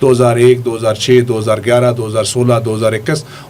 2001, 2006, 2011, 2016, 2021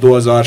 2000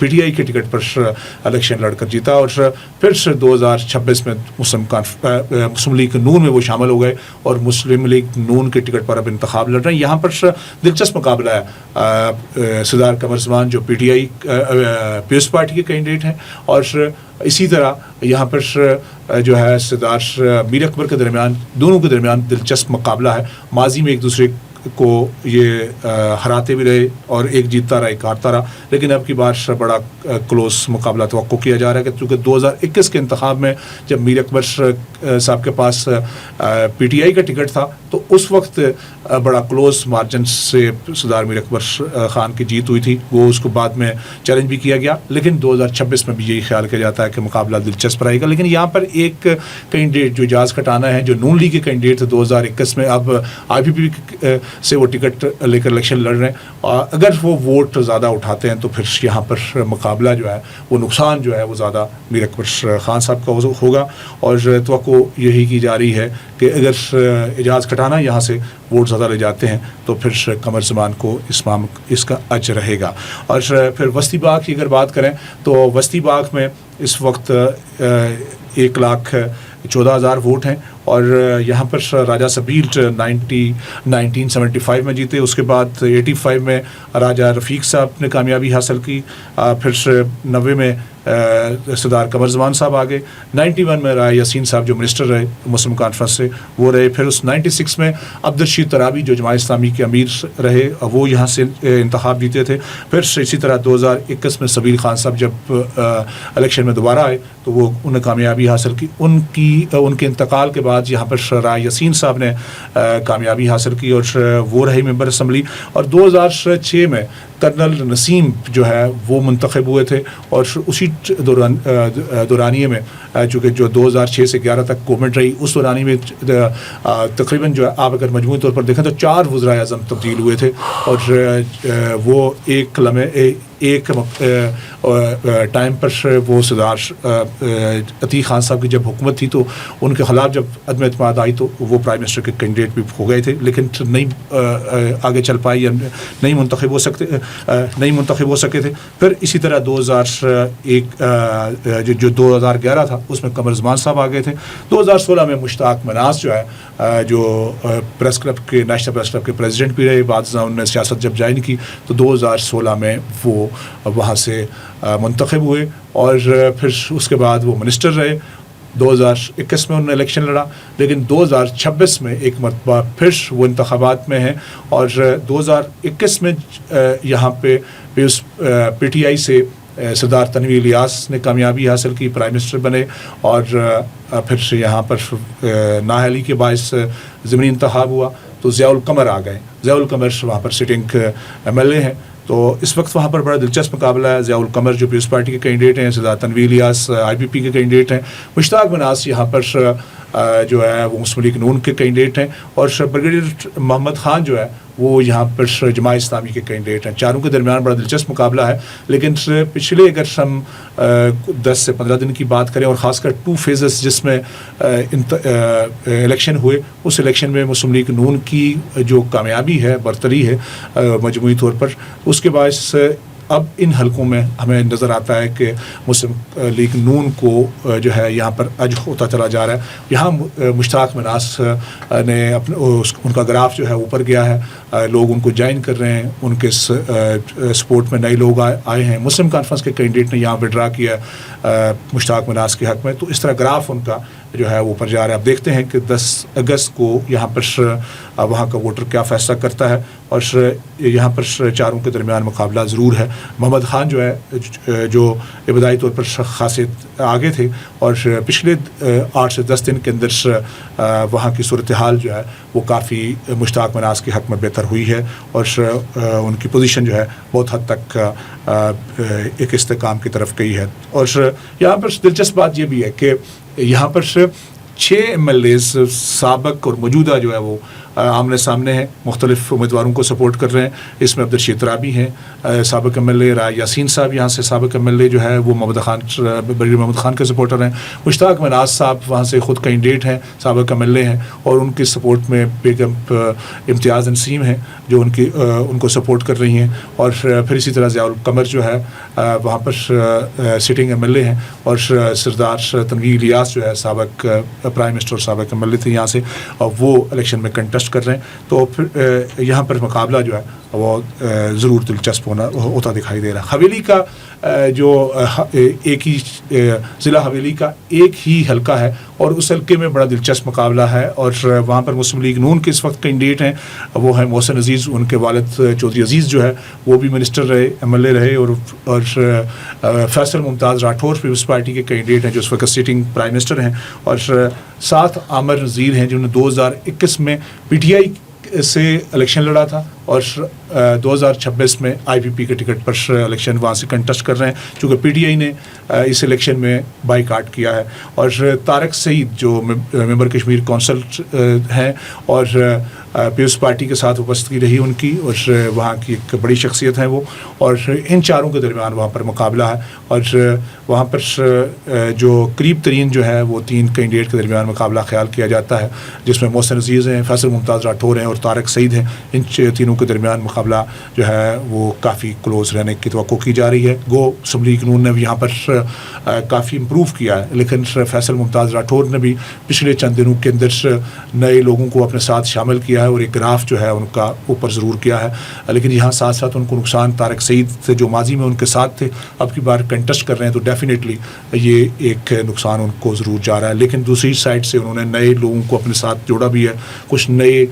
PTI کے ticket پر election لڑ کر جیتا اور پھر 2026 میں مسلم لیگ نون میں وہ شامل ہو گئے اور مسلم لیگ نون کے ٹکٹ پر اب انتخاب لڑ رہے ہیں. یہاں پر دلچسپ مقابلہ ہے. سردار قمر زمان جو PTI پیپلز پارٹی کے کینڈیڈیٹ ہیں اور اسی طرح یہاں پر جو ہے سردار میر اکبر کے درمیان دونوں کے درمیان دلچسپ مقابلہ ہے. ماضی میں ایک دوسرے کو یہ ہراتے بھی رہے اور ایک جیتتا رہا ایک ہارتا رہا, لیکن اب کی بار بڑا کلوز مقابلہ توقع کیا جا رہا ہے کہ چونکہ 2021 کے انتخاب میں جب میر اکبر صاحب کے پاس PTI کا ٹکٹ تھا تو اس وقت بڑا کلوز مارجن سے سردار میر اکبر خان کی جیت ہوئی تھی. وہ اس کو بعد میں چیلنج بھی کیا گیا, لیکن 2026 میں بھی یہی خیال کیا جاتا ہے کہ مقابلہ دلچسپ رہے گا. لیکن یہاں پر ایک کینڈیڈیٹ جو اعجاز کھٹانا ہے جو نون لیگ کے کینڈیڈیٹ تھے 2021 میں, اب IPP سے وہ ٹکٹ لے کر الیکشن لڑ رہے ہیں. اگر وہ ووٹ زیادہ اٹھاتے ہیں تو پھر یہاں پر مقابلہ جو ہے وہ نقصان جو ہے وہ زیادہ میر اکبر خان صاحب کا ہوگا اور توقع یہی کی جا رہی ہے کہ اگر اعجاز کھٹانا یہاں سے ووٹ زیادہ لے جاتے ہیں تو پھر قمر زمان کو اس کا اجر رہے گا. اور پھر وسطی باغ کی اگر بات کریں تو وسطی باغ میں اس وقت 1,14,000 ووٹ ہیں اور یہاں پر راجہ سبیل 1975 میں جیتے. اس کے بعد 85 میں راجہ رفیق صاحب نے کامیابی حاصل کی, پھر 90 میں سردار قمر زمان صاحب آگے, 91 میں رائے یاسین صاحب جو منسٹر رہے مسلم کانفرنس سے وہ رہے, پھر اس 96 میں عبدالرشید ترابی جو جماعت اسلامی کے امیر رہے وہ یہاں سے انتخاب جیتے تھے. پھر اسی طرح 2021 میں سبیل خان صاحب جب الیکشن میں دوبارہ آئے تو وہ انہیں کامیابی حاصل کی. ان کے انتقال کے بعد یہاں پر رائے یاسین صاحب نے کامیابی حاصل کی اور وہ رہے ممبر اسمبلی. اور 2006 میں کرنل نسیم جو ہے وہ منتخب ہوئے تھے اور اسی دورانیے میں چونکہ جو 2006 سے 11 تک گورنمنٹ رہی اس دورانی میں تقریباً جو ہے آپ اگر مجموعی طور پر دیکھیں تو 4 وزرائے اعظم تبدیل ہوئے تھے اور وہ ایک ٹائم پر وہ سردار عتیق خان صاحب کی جب حکومت تھی تو ان کے خلاف جب عدم اعتماد آئی تو وہ پرائم منسٹر کے کینڈیڈیٹ بھی ہو گئے تھے, لیکن نہیں آگے چل پائی یا نہیں منتخب ہو سکے تھے. پھر اسی طرح 2001 جو 2011 تھا اس میں قمر زمان صاحب آ گئے تھے. 2016 میں مشتاق مناس جو ہے جو پریس کلب کے نیشنل پریس کلب کے پریزیڈنٹ بھی رہے, بعد انہوں نے سیاست جب جوائن کی تو 2016 میں وہ وہاں سے منتخب ہوئے اور پھر اس کے بعد وہ منسٹر رہے. 2021 میں انہوں نے الیکشن لڑا, لیکن 2026 میں ایک مرتبہ پھر وہ انتخابات میں ہیں اور 2021 میں یہاں پہ PTI سے سردار تنویر الیاس نے کامیابی حاصل کی, پرائم منسٹر بنے اور پھر یہاں پر نااہلی کے باعث ضمنی انتخاب ہوا تو ضیاء القمر آ گئے. ضیاء القمر وہاں پر سٹنگ MLA ہیں تو اس وقت وہاں پر بڑا دلچسپ مقابلہ ہے. ضیاء القمر جو پیپلز پارٹی کے کینڈیڈیٹ ہیں, سردار تنویر الیاس IPP کے کینڈیڈیٹ ہیں, مشتاق مناس یہاں پر جو ہے وہ مسلم لیگ نون کے کینڈیڈیٹ ہیں اور بریگیڈیئر محمد خان جو ہے وہ یہاں پر جماعت اسلامی کے کینڈیڈیٹ ہیں. چاروں کے درمیان بڑا دلچسپ مقابلہ ہے, لیکن پچھلے اگر ہم 10 سے 15 دن کی بات کریں اور خاص کر 2 phases جس میں الیکشن ہوئے اس الیکشن میں مسلم لیگ نون کی جو کامیابی ہے برتری ہے مجموعی طور پر, اس کے باعث اب ان حلقوں میں ہمیں نظر آتا ہے کہ مسلم لیگ نون کو جو ہے یہاں پر اج ہوتا چلا جا رہا ہے. یہاں مشتاق مناس نے ان کا گراف جو ہے اوپر گیا ہے, لوگ ان کو جوائن کر رہے ہیں, ان کے سپورٹ میں نئے لوگ آئے ہیں. مسلم کانفرنس کے کینڈیڈیٹ نے یہاں وڈرا کیا مشتاق مناس کے حق میں, تو اس طرح گراف ان کا جو ہے وہ اوپر جا رہا ہے. اب دیکھتے ہیں کہ 10 اگست کو یہاں پر وہاں کا ووٹر کیا فیصلہ کرتا ہے اور یہاں پر چاروں کے درمیان مقابلہ ضرور ہے. محمد خان جو ہے جو ابتدائی طور پر خاصے آگے تھے اور پچھلے 8 سے 10 دن کے اندر وہاں کی صورتحال جو ہے وہ کافی مشتاق مناس کے حق میں بہتر ہوئی ہے اور ان کی پوزیشن جو ہے بہت حد تک ایک استحکام کی طرف گئی ہے. اور یہاں پر دلچسپ بات یہ بھی ہے کہ یہاں پر 6 MLAs سابق اور موجودہ جو ہے وہ آمنے سامنے ہیں، مختلف امیدواروں کو سپورٹ کر رہے ہیں. اس میں عبدالرشید ترابی ہیں، سابق ایم ایل اے، رائے یاسین صاحب یہاں سے سابق ایم ایل اے جو ہے وہ برگیڈیئر محمد خان کے سپورٹر ہیں. مشتاق مناز صاحب وہاں سے خود کینڈیڈیٹ ہیں، سابق ایم ایل اے ہیں، اور ان کی سپورٹ میں بیگم امتیاز نسیم ہیں جو ان کو سپورٹ کر رہی ہیں. اور پھر اسی طرح ضیاء القمر جو ہے وہاں پر سٹنگ ایم ایل اے ہیں، اور سردار تنویر الیاس جو ہے سابق پرائم منسٹر اور سابق ایم ایل اے تھے یہاں سے، اور وہ الیکشن میں کنٹیسٹ کر رہے ہیں. تو پھر یہاں پر مقابلہ جو ہے وہ ضرور دلچسپ ہوتا دکھائی دے رہا ہے. حویلی کا جو ایک ہی ضلع حویلی کا ایک ہی حلقہ ہے، اور اس حلقے میں بڑا دلچسپ مقابلہ ہے، اور وہاں پر مسلم لیگ نون کے اس وقت کینڈیڈیٹ ہیں، وہ ہیں محسن عزیز. ان کے والد چودھری عزیز جو ہے وہ بھی منسٹر رہے، ایم ایل اے رہے، اور فیصل ممتاز راٹھور پیپلز پارٹی کے کینڈیڈیٹ ہیں جو اس وقت سٹنگ پرائم منسٹر ہیں. اور ساتھ عامر نذیر ہیں جنہوں نے 2021 میں پی ٹی آئی سے الیکشن لڑا تھا، اور 2026 میں آئی پی پی کے ٹکٹ پر الیکشن وہاں سے کنٹیسٹ کر رہے ہیں، چونکہ پی ٹی آئی نے اس الیکشن میں بائیکاٹ کیا ہے. اور طارق سعید جو ممبر کشمیر کونسل ہیں اور پیپلز پارٹی کے ساتھ وابستگی رہی ان کی، اور وہاں کی ایک بڑی شخصیت ہیں وہ، اور ان چاروں کے درمیان وہاں پر مقابلہ ہے. اور وہاں پر جو قریب ترین جو ہے وہ 3 کینڈیڈیٹ کے درمیان مقابلہ خیال کیا جاتا ہے، جس میں محسن عزیز ہیں، فیصل ممتاز راٹھور ہیں، اور طارق سعید ہیں. ان تینوں کے درمیان مقابلہ جو ہے وہ کافی کلوز رہنے کی توقع کی جا رہی ہے. گو مسلم لیگ نون نے بھی یہاں پر کافی امپروو کیا ہے، لیکن فیصل ممتاز راٹھور نے بھی پچھلے چند دنوں کے اندر نئے لوگوں کو اپنے ساتھ شامل کیا ہے، اور ایک گراف جو ہے ان کا اوپر ضرور کیا ہے. لیکن یہاں ساتھ ساتھ ان کو نقصان طارق سعید سے جو ماضی میں ان کے ساتھ تھے اب کی بار کنٹیسٹ کر رہے ہیں، تو ڈیفینیٹلی یہ ایک نقصان ان کو ضرور جا رہا ہے. لیکن دوسری سائڈ سے انہوں نے نئے لوگوں کو اپنے ساتھ جوڑا بھی ہے، کچھ نئے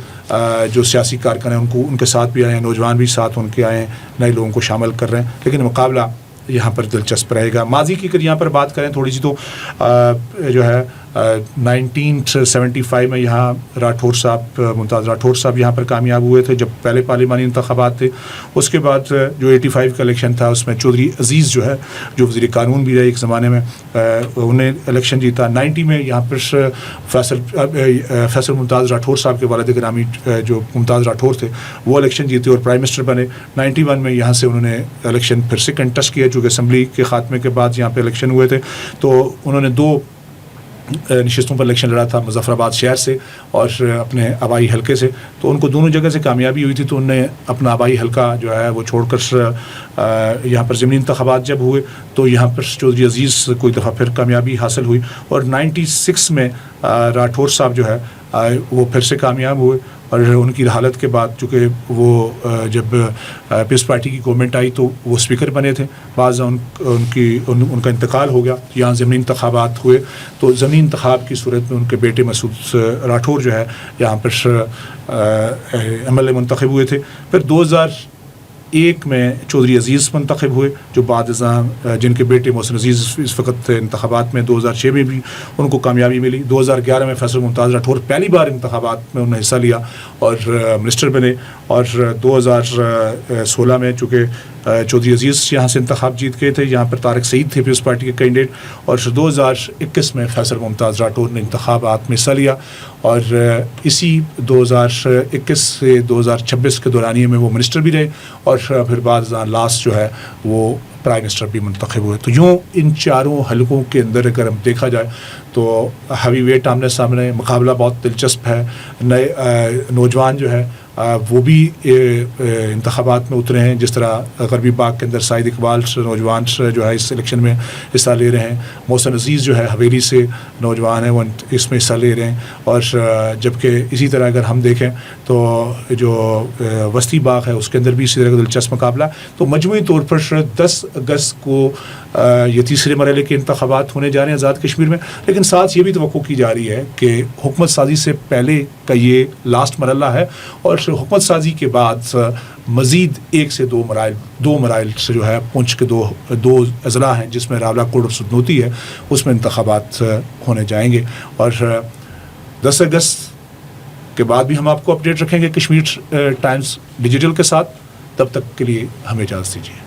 جو سیاسی کارکن ہیں ان کے ساتھ بھی آئے ہیں، نوجوان بھی ساتھ ان کے آئے ہیں، نئے لوگوں کو شامل کر رہے ہیں. لیکن مقابلہ یہاں پر دلچسپ رہے گا. ماضی کی اگر یہاں پر بات کریں تھوڑی سی، تو جو ہے 1975 میں یہاں راٹھور صاحب، ممتاز راٹھور صاحب یہاں پر کامیاب ہوئے تھے جب پہلے پارلیمانی انتخابات تھے. اس کے بعد جو 85 کا الیکشن تھا اس میں چودھری عزیز جو ہے جو وزیر قانون بھی رہے ایک زمانے میں، انہیں الیکشن جیتا. 90 میں یہاں پر فیصل ممتاز راٹھور صاحب کے والد گرامی جو ممتاز راٹھور تھے وہ الیکشن جیتے اور پرائم منسٹر بنے. 91 میں یہاں سے انہوں نے الیکشن پھر سے کنٹیسٹ کیا، چونکہ اسمبلی کے خاتمے کے بعد یہاں پہ الیکشن ہوئے تھے، تو انہوں نے 2 نشستوں پر الیکشن لڑا تھا، مظفر آباد شہر سے اور اپنے آبائی حلقے سے. تو ان کو دونوں جگہ سے کامیابی ہوئی تھی، تو انہوں نے اپنا آبائی حلقہ جو ہے وہ چھوڑ کر یہاں پر ضمنی انتخابات جب ہوئے تو یہاں پر چودھری عزیز کو ایک دفعہ پھر کامیابی حاصل ہوئی. اور 96 میں راٹھور صاحب جو ہے وہ پھر سے کامیاب ہوئے، اور ان کی رحالت کے بعد چونکہ وہ جب پیپلز پارٹی کی گورنمنٹ آئی تو وہ اسپیکر بنے تھے، بعض ان کا انتقال ہو گیا، یہاں ضمنی انتخابات ہوئے. تو ضمنی انتخاب کی صورت میں ان کے بیٹے مسعود راٹھور جو ہے یہاں پر ایم ایل اے منتخب ہوئے تھے. پھر 2001 میں چودھری عزیز منتخب ہوئے جو بعد ازاں جن کے بیٹے محسن عزیز اس وقت انتخابات میں 2006 میں بھی ان کو کامیابی ملی. 2011 میں فیصل ممتاز راٹھور پہلی بار انتخابات میں انہوں نے حصہ لیا اور منسٹر بنے. اور 2016 میں چونکہ چودھری عزیز یہاں سے انتخاب جیت گئے تھے، یہاں پر طارق سعید تھے پیپلز پارٹی کے کینڈیڈیٹ، اور 2021 میں فیصل ممتاز راٹھور نے انتخابات میں حصہ لیا. اور اسی 2021 سے 2026 کے دورانیے میں وہ منسٹر بھی رہے، اور پھر بعد لاسٹ جو ہے وہ پرائم منسٹر بھی منتخب ہوئے. تو یوں ان چاروں حلقوں کے اندر اگر ہم دیکھا جائے تو ہیوی ویٹ آمنے سامنے، مقابلہ بہت دلچسپ ہے. نئے نوجوان جو ہے وہ بھی انتخابات میں اترے ہیں، جس طرح غربی باغ کے اندر سعید اقبال نوجوان جو ہے اس الیکشن میں حصہ لے رہے ہیں. محسن عزیز جو ہے حویلی سے نوجوان ہیں، وہ اس میں حصہ لے رہے ہیں. اور جبکہ اسی طرح اگر ہم دیکھیں تو جو وسطی باغ ہے اس کے اندر بھی اسی طرح کا دلچسپ مقابلہ. تو مجموعی طور پر 10 اگست کو یہ تیسرے مرحلے کے انتخابات ہونے جا رہے ہیں آزاد کشمیر میں. لیکن ساتھ یہ بھی توقع کی جا رہی ہے کہ حکومت سازی سے پہلے کا یہ لاسٹ مرحلہ ہے، اور حکومت سازی کے بعد مزید 1 سے 2 مراحل سے جو ہے پونچھ کے دو اضلاع ہیں جس میں راولا کوٹ اور سدنوتی ہے، اس میں انتخابات ہونے جائیں گے. اور 10 اگست کے بعد بھی ہم آپ کو اپڈیٹ رکھیں گے کشمیر ٹائمز ڈیجیٹل کے ساتھ. تب تک کے لیے ہمیں اجازت دیجیے.